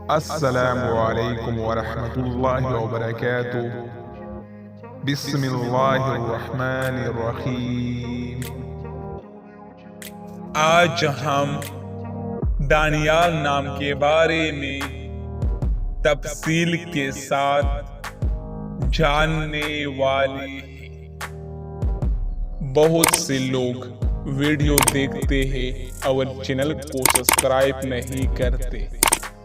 السلام علیکم ورحمۃ اللہ وبرکاتہ۔ بسم اللہ الرحمن الرحیم۔ آج ہم دانیال نام کے بارے میں تفصیل کے ساتھ جاننے والے ہیں۔ بہت سے لوگ ویڈیو دیکھتے ہیں اور چینل کو سبسکرائب نہیں کرتے۔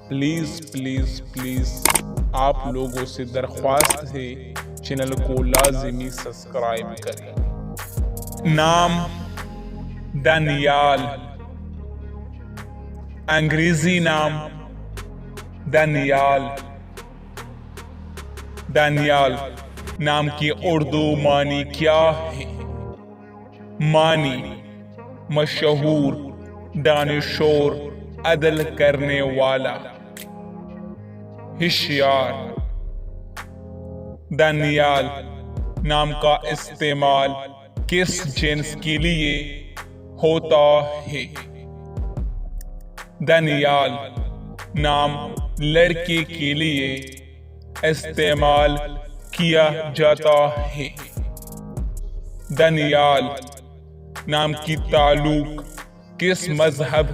پلیز آپ لوگوں سے درخواست ہے چینل کو لازمی سبسکرائب کریں۔ نام دانیال، انگریزی نام دانیال۔ دانیال نام کی اردو معنی کیا ہے؟ معنی مشہور، دانشور، عدل کرنے والا، ہوشیار۔ دانیال نام کا استعمال کس جنس کے لیے ہوتا ہے؟ دانیال نام لڑکے کے لیے استعمال کیا جاتا ہے۔ دانیال نام کی تعلق کس مذہب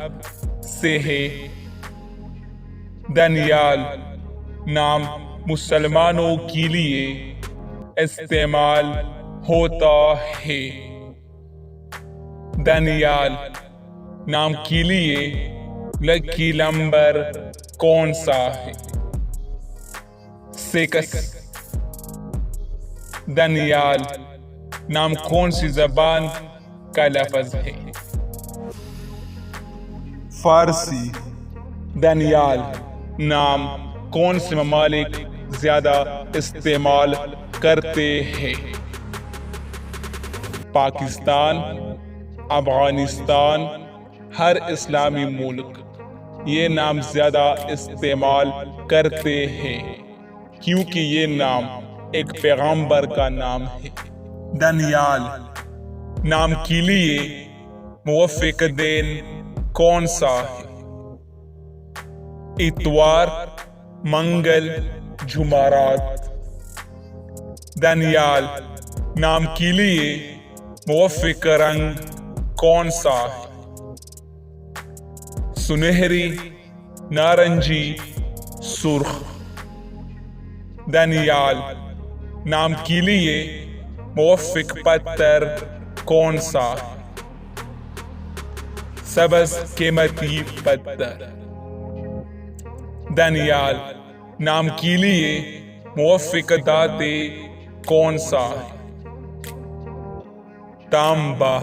سے ہے؟ دانیال نام مسلمانوں کے لیے استعمال ہوتا ہے۔ دانیال نام کے لیے لکی نمبر کون سا ہے؟ 6۔ دانیال نام کون سی زبان کا لفظ ہے؟ فارسی۔ دانیال نام کون سے ممالک زیادہ استعمال کرتے ہیں؟ پاکستان، افغانستان، ہر اسلامی ملک یہ نام زیادہ استعمال کرتے ہیں کیونکہ یہ نام ایک پیغمبر کا نام ہے۔ دانیال نام کے لیے موافق دن کون سا ہے؟ اتوار، منگل، جمعرات۔ دانیال نام کے لیے موافق رنگ کون سا ہے؟ سنہری، نارنجی، سرخ۔ دانیال نام کے لیے موافق پتھر کون سا ہے؟ سبز قیمتی پتھر۔ دانیال نام کے لیے موافق دھاتیں کون سا ہے؟ تانبا۔